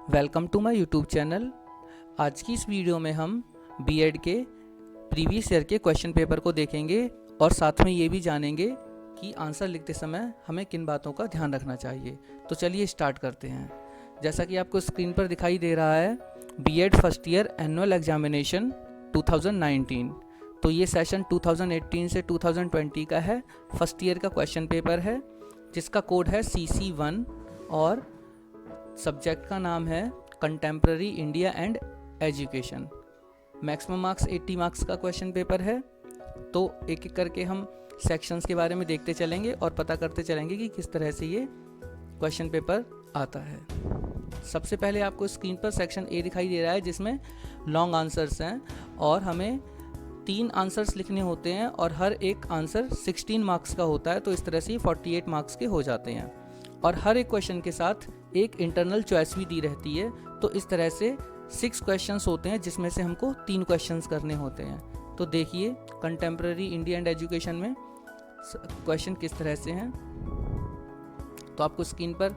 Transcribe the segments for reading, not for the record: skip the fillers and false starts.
Welcome to my YouTube channel. आज की इस वीडियो में हम बीएड के प्रीवियस ईयर के क्वेश्चन पेपर को देखेंगे और साथ में ये भी जानेंगे कि आंसर लिखते समय हमें किन बातों का ध्यान रखना चाहिए। तो चलिए स्टार्ट करते हैं। जैसा कि आपको स्क्रीन पर दिखाई दे रहा है, BEd first year annual examination 2019। तो ये सेशन 2018 से 2020 का है, फर्स्ट ईयर का क्वेश्चन पेपर है जिसका कोड है CC1 और सब्जेक्ट का नाम है contemporary India and education. Maximum marks 80 marks का क्वेश्चन पेपर है। तो एक एक करके हम सेक्शंस के बारे में देखते चलेंगे और पता करते चलेंगे कि किस तरह से ये क्वेश्चन पेपर आता है। सबसे पहले आपको स्क्रीन पर सेक्शन ए दिखाई दे रहा है जिसमें लॉन्ग आंसर्स हैं और हमें 3 आंसर्स लिखने होते हैं और हर एक आंसर 16 मार्क्स का होता है। तो इस तरह से 48 मार्क्स के हो जाते हैं और हर एक क्वेश्चन के साथ एक इंटरनल चॉइस भी दी रहती है। तो इस तरह से 6 क्वेश्चंस होते हैं जिसमें से हमको 3 क्वेश्चंस करने होते हैं। तो देखिए कंटेम्प्रेरी इंडिया एंड एजुकेशन में क्वेश्चन किस तरह से हैं। तो आपको स्क्रीन पर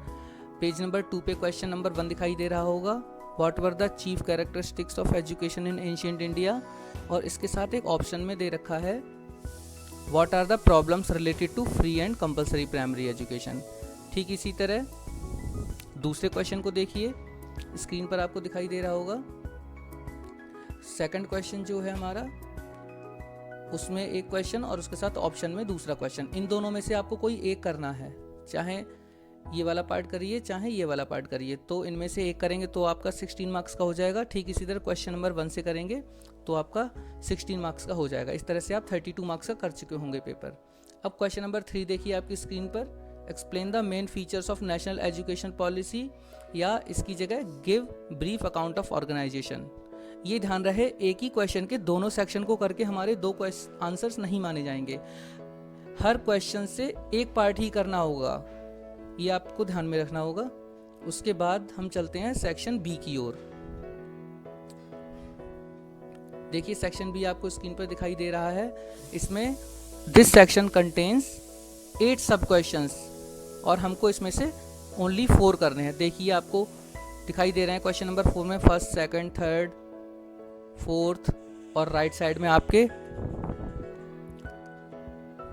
पेज नंबर 2 पे क्वेश्चन नंबर 1 दिखाई दे रहा होगा। What were the chief characteristics of education in ancient India, और इसके साथ एक ऑप्शन में दे रखा है what are the problems related to free and compulsory primary education. ठीक इसी तरह दूसरे क्वेश्चन को देखिए, स्क्रीन पर आपको दिखाई दे रहा होगा। सेकंड क्वेश्चन जो है हमारा, उसमें एक क्वेश्चन और उसके साथ ऑप्शन में दूसरा क्वेश्चन। इन दोनों में से आपको कोई एक करना है, चाहे ये वाला पार्ट करिए चाहे ये वाला पार्ट करिए। तो इनमें से एक करेंगे तो आपका 16 मार्क्स का हो जाएगा। ठीक इसी तरह क्वेश्चन नंबर 1 से करेंगे तो आपका 16 मार्क्स का हो जाएगा। इस तरह से आप 32 मार्क्स का कर चुके होंगे पेपर। अब क्वेश्चन नंबर 3 देखिए आपकी स्क्रीन पर, explain the main features of national education policy, या इसकी जगह give brief account of organisation. ये ध्यान रहे, एक ही क्वेश्चन के दोनों सेक्शन को करके हमारे 2 आंसर्स नहीं माने जाएंगे। हर क्वेश्चन से एक पार्ट ही करना होगा, ये आपको ध्यान में रखना होगा। उसके बाद हम चलते हैं सेक्शन बी की ओर। देखिए सेक्शन बी आपको स्क्रीन पर दिखाई दे रहा है। इसमें दिस सेक्शन कंटेन्स 8 सब क्वेश्चंस और हमको इसमें से ओनली 4 करने हैं। देखिए आपको दिखाई दे रहे हैं क्वेश्चन नंबर 4 में फर्स्ट, सेकंड, थर्ड, फोर्थ और राइट साइड में आपके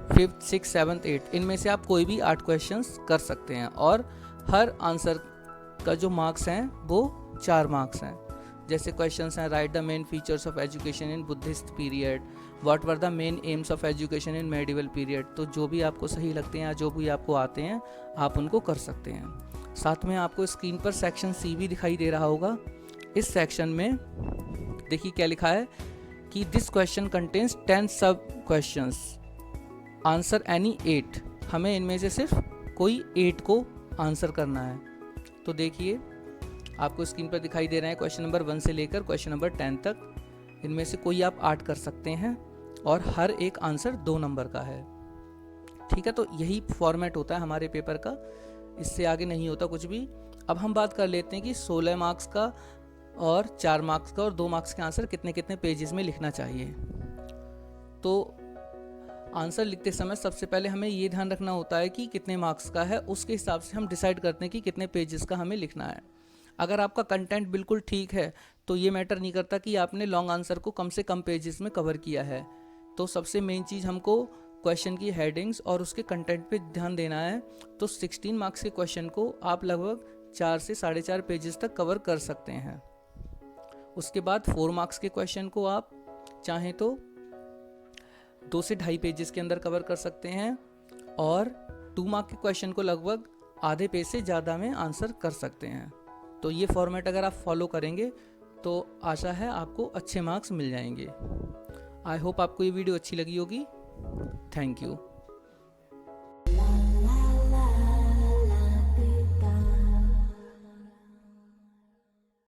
5th, 6th, 7th, 8th। इनमें से आप कोई भी 8 क्वेश्चंस कर सकते हैं और हर आंसर का जो मार्क्स हैं वो 4 मार्क्स हैं। जैसे क्वेश्चंस हैं, right the main features of education in Buddhist period, what were the main aims of education in medieval period. तो जो भी आपको सही लगते हैं या जो भी आपको आते हैं आप उनको कर सकते हैं। साथ में आपको स्क्रीन पर सेक्शन सी भी दिखाई दे रहा होगा। इस सेक्शन में देखिए क्या लिखा है कि दिस क्वेश्चन कंटेन्स 10 सब क्वेश्चंस, आंसर एनी 8। हमें इनमें से सिर्फ कोई 8 को आंसर करना है। तो देखिए आपको स्क्रीन पर दिखाई दे रहे हैं क्वेश्चन नंबर 1 से लेकर क्वेश्चन नंबर 10 तक। इनमें से कोई आप 8 कर सकते हैं और हर एक आंसर 2 नंबर का है। ठीक है, तो यही फॉर्मेट होता है हमारे पेपर का, इससे आगे नहीं होता कुछ भी। अब हम बात कर लेते हैं कि 16 मार्क्स का और 4 मार्क्स का और 2 मार्क्स के आंसर कितने कितने पेजेस में लिखना चाहिए। तो आंसर लिखते समय सबसे पहले हमें ये ध्यान रखना होता है कि कितने मार्क्स का है, उसके हिसाब से हम डिसाइड करते हैं कि कितने पेजेस का हमें लिखना है। अगर आपका कंटेंट बिल्कुल ठीक है तो ये मैटर नहीं करता कि आपने लॉन्ग आंसर को कम से कम पेजेस में कवर किया है। तो सबसे मेन चीज़ हमको क्वेश्चन की हेडिंग्स और उसके कंटेंट पे ध्यान देना है। तो 16 मार्क्स के क्वेश्चन को आप लगभग 4 से 4.5 पेजेस तक कवर कर सकते हैं। उसके बाद 4 मार्क्स के क्वेश्चन को आप चाहें तो 2 से 2.5 पेजेस के अंदर कवर कर सकते हैं और 2 मार्क के क्वेश्चन को लगभग आधे पेज से ज़्यादा में आंसर कर सकते हैं। तो ये फॉर्मेट अगर आप फॉलो करेंगे तो आशा है आपको अच्छे मार्क्स मिल जाएंगे। आई होप आपको ये वीडियो अच्छी लगी होगी। Thank you.